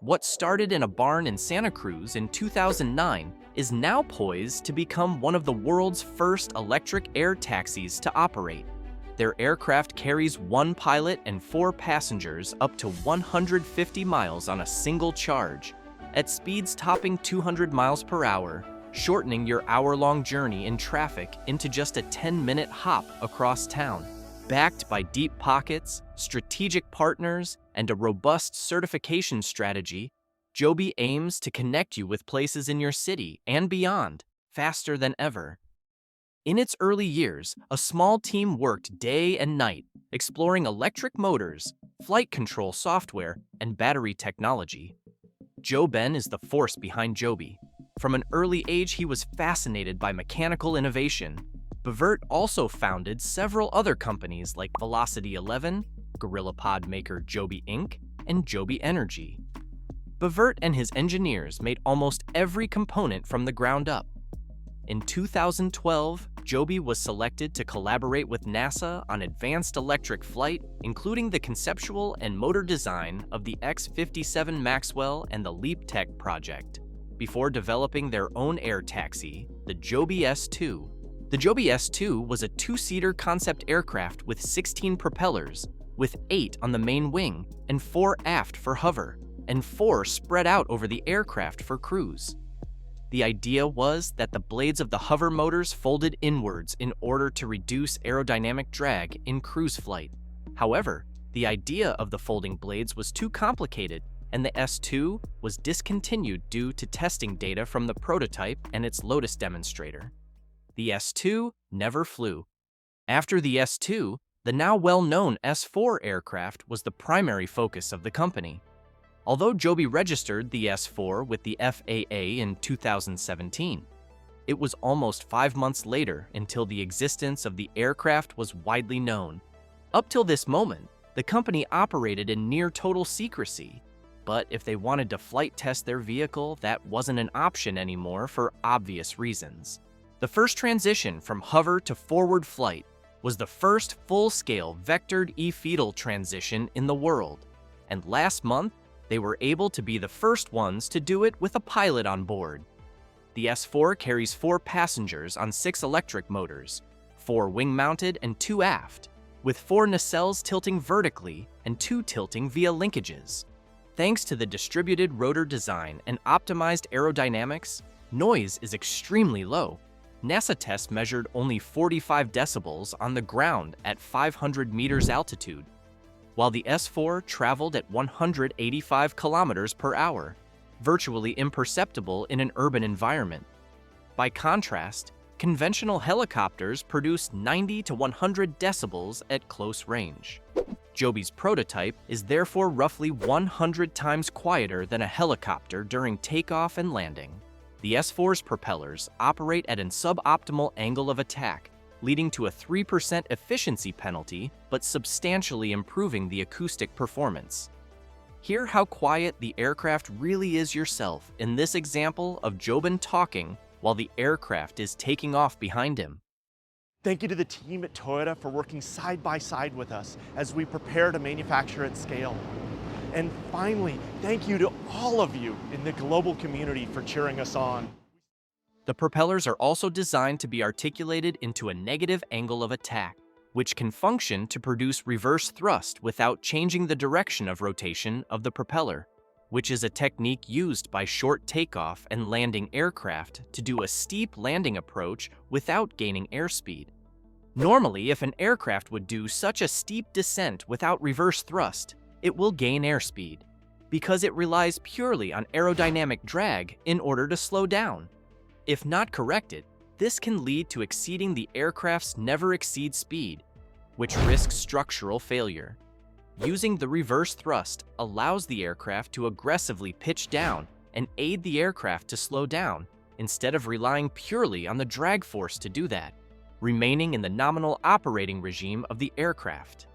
What started in a barn in Santa Cruz in 2009 is now poised to become one of the world's first electric air taxis to operate. Their aircraft carries one pilot and 4 passengers up to 150 miles on a single charge, at speeds topping 200 miles per hour, shortening your hour-long journey in traffic into just a 10-minute hop across town. Backed by deep pockets, strategic partners, and a robust certification strategy, Joby aims to connect you with places in your city and beyond faster than ever. In its early years, a small team worked day and night, exploring electric motors, flight control software, and battery technology. JoeBen is the force behind Joby. From an early age, he was fascinated by mechanical innovation. Bevirt also founded several other companies like Velocity 11, GorillaPod maker Joby Inc., and Joby Energy. Bevirt and his engineers made almost every component from the ground up. In 2012, Joby was selected to collaborate with NASA on advanced electric flight, including the conceptual and motor design of the X-57 Maxwell and the LEAP Tech project, before developing their own air taxi, the Joby S2. The Joby S2 was a 2-seater concept aircraft with 16 propellers, with 8 on the main wing and 4 aft for hover, and 4 spread out over the aircraft for cruise. The idea was that the blades of the hover motors folded inwards in order to reduce aerodynamic drag in cruise flight. However, the idea of the folding blades was too complicated, and the S2 was discontinued due to testing data from the prototype and its Lotus demonstrator. The S2 never flew. After the S2, the now well-known S4 aircraft was the primary focus of the company. Although Joby registered the S4 with the FAA in 2017, it was almost 5 months later until the existence of the aircraft was widely known. Up till this moment, the company operated in near-total secrecy, but if they wanted to flight test their vehicle, that wasn't an option anymore for obvious reasons. The first transition from hover to forward flight was the first full-scale vectored eVTOL transition in the world, and last month, they were able to be the first ones to do it with a pilot on board. The S4 carries 4 passengers on 6 electric motors, 4 wing-mounted and 2 aft, with 4 nacelles tilting vertically and 2 tilting via linkages. Thanks to the distributed rotor design and optimized aerodynamics, noise is extremely low. NASA tests measured only 45 decibels on the ground at 500 meters altitude, while the S4 traveled at 185 kilometers per hour, virtually imperceptible in an urban environment. By contrast, conventional helicopters produce 90 to 100 decibels at close range. Joby's prototype is therefore roughly 100 times quieter than a helicopter during takeoff and landing. The S4's propellers operate at an suboptimal angle of attack, leading to a 3% efficiency penalty, but substantially improving the acoustic performance. Hear how quiet the aircraft really is yourself in this example of JoeBen talking while the aircraft is taking off behind him. Thank you to the team at Toyota for working side by side with us as we prepare to manufacture at scale. And finally, thank you to all of you in the global community for cheering us on. The propellers are also designed to be articulated into a negative angle of attack, which can function to produce reverse thrust without changing the direction of rotation of the propeller, which is a technique used by short takeoff and landing aircraft to do a steep landing approach without gaining airspeed. Normally, if an aircraft would do such a steep descent without reverse thrust, it will gain airspeed, because it relies purely on aerodynamic drag in order to slow down. If not corrected, this can lead to exceeding the aircraft's never-exceed speed, which risks structural failure. Using the reverse thrust allows the aircraft to aggressively pitch down and aid the aircraft to slow down, instead of relying purely on the drag force to do that, remaining in the nominal operating regime of the aircraft.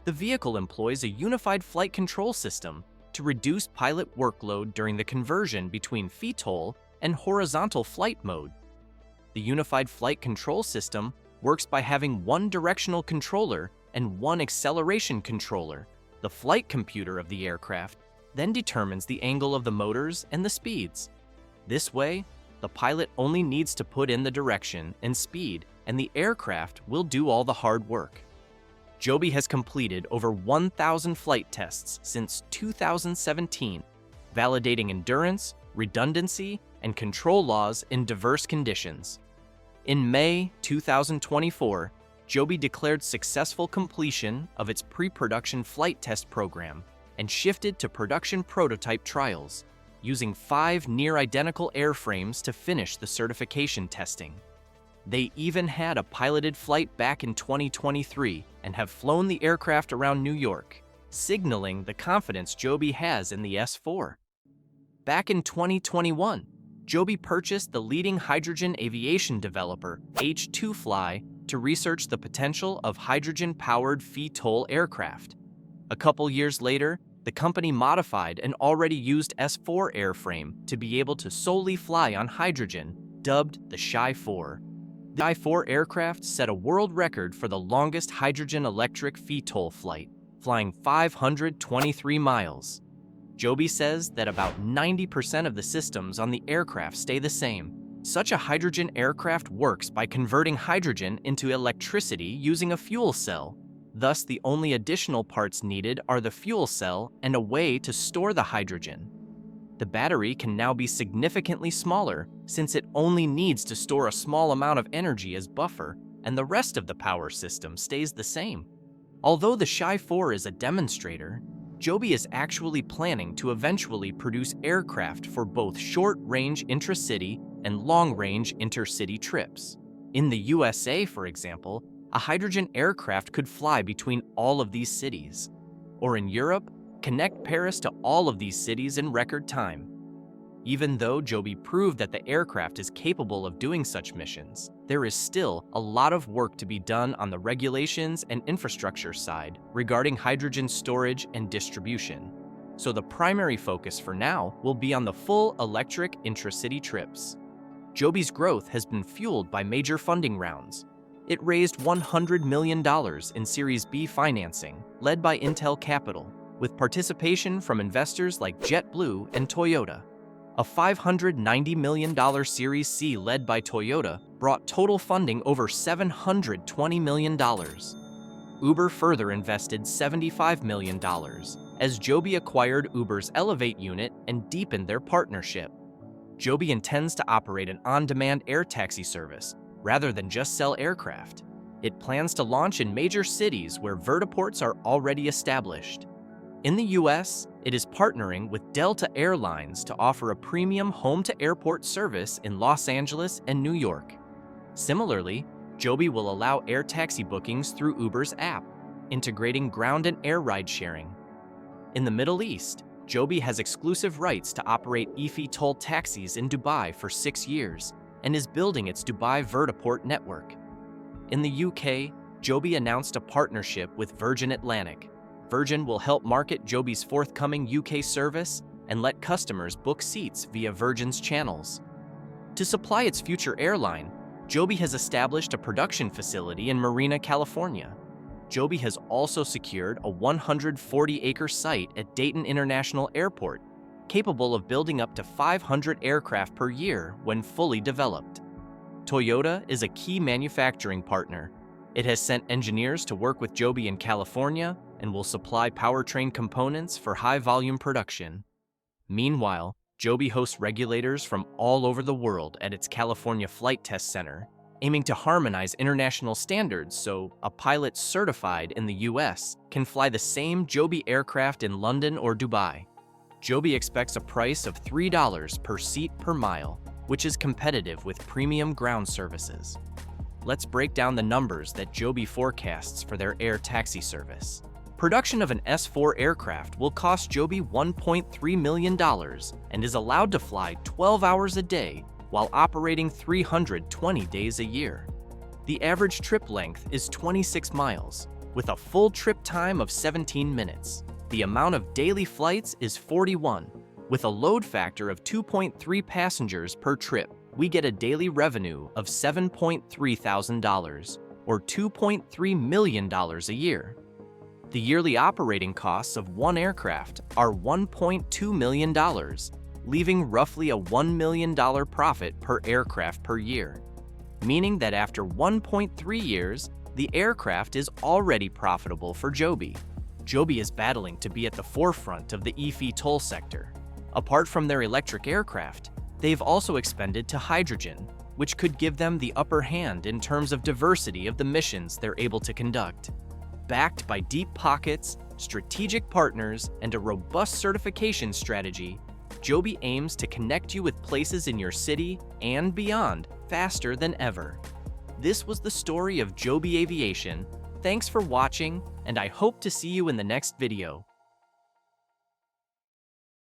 The vehicle employs a unified flight control system to reduce pilot workload during the conversion between VTOL and horizontal flight mode. The unified flight control system works by having one directional controller and one acceleration controller, the flight computer of the aircraft, then determines the angle of the motors and the speeds. This way, the pilot only needs to put in the direction and speed, and the aircraft will do all the hard work. Joby has completed over 1,000 flight tests since 2017, validating endurance, redundancy, and control laws in diverse conditions. In May 2024, Joby declared successful completion of its pre-production flight test program and shifted to production prototype trials, using 5 near-identical airframes to finish the certification testing. They even had a piloted flight back in 2023 and have flown the aircraft around New York, signaling the confidence Joby has in the S4. Back in 2021, Joby purchased the leading hydrogen aviation developer, H2Fly, to research the potential of hydrogen-powered VTOL aircraft. A couple years later, the company modified an already used S4 airframe to be able to solely fly on hydrogen, dubbed the Shy-4. The Shy-4 aircraft set a world record for the longest hydrogen-electric VTOL flight, flying 523 miles. Joby says that about 90% of the systems on the aircraft stay the same. Such a hydrogen aircraft works by converting hydrogen into electricity using a fuel cell. Thus, the only additional parts needed are the fuel cell and a way to store the hydrogen. The battery can now be significantly smaller since it only needs to store a small amount of energy as buffer, and the rest of the power system stays the same. Although the Shy-4 is a demonstrator, Joby is actually planning to eventually produce aircraft for both short-range intracity and long-range intercity trips. In the USA, for example, a hydrogen aircraft could fly between all of these cities. Or in Europe, connect Paris to all of these cities in record time. Even though Joby proved that the aircraft is capable of doing such missions, there is still a lot of work to be done on the regulations and infrastructure side regarding hydrogen storage and distribution. So the primary focus for now will be on the full electric intracity trips. Joby's growth has been fueled by major funding rounds. It raised $100 million in Series B financing, led by Intel Capital, with participation from investors like JetBlue and Toyota. A $590 million Series C led by Toyota brought total funding over $720 million. Uber further invested $75 million, as Joby acquired Uber's Elevate unit and deepened their partnership. Joby intends to operate an on-demand air taxi service, rather than just sell aircraft. It plans to launch in major cities where vertiports are already established. In the US, it is partnering with Delta Air Lines to offer a premium home-to-airport service in Los Angeles and New York. Similarly, Joby will allow air taxi bookings through Uber's app, integrating ground and air ride-sharing. In the Middle East, Joby has exclusive rights to operate eVTOL taxis in Dubai for 6 years, and is building its Dubai vertiport network. In the UK, Joby announced a partnership with Virgin Atlantic. Virgin will help market Joby's forthcoming UK service and let customers book seats via Virgin's channels. To supply its future airline, Joby has established a production facility in Marina, California. Joby has also secured a 140-acre site at Dayton International Airport, capable of building up to 500 aircraft per year when fully developed. Toyota is a key manufacturing partner. It has sent engineers to work with Joby in California and will supply powertrain components for high-volume production. Meanwhile, Joby hosts regulators from all over the world at its California Flight Test Center, aiming to harmonize international standards so a pilot certified in the US can fly the same Joby aircraft in London or Dubai. Joby expects a price of $3 per seat per mile, which is competitive with premium ground services. Let's break down the numbers that Joby forecasts for their air taxi service. Production of an S4 aircraft will cost Joby $1.3 million and is allowed to fly 12 hours a day while operating 320 days a year. The average trip length is 26 miles, with a full trip time of 17 minutes. The amount of daily flights is 41. With a load factor of 2.3 passengers per trip, we get a daily revenue of $7.3 thousand, or $2.3 million a year. The yearly operating costs of one aircraft are $1.2 million, leaving roughly a $1 million profit per aircraft per year, meaning that after 1.3 years, the aircraft is already profitable for Joby. Joby is battling to be at the forefront of the eVTOL sector. Apart from their electric aircraft, they've also expanded to hydrogen, which could give them the upper hand in terms of diversity of the missions they're able to conduct. Backed by deep pockets, strategic partners, and a robust certification strategy, Joby aims to connect you with places in your city and beyond faster than ever. This was the story of Joby Aviation. Thanks for watching, and I hope to see you in the next video.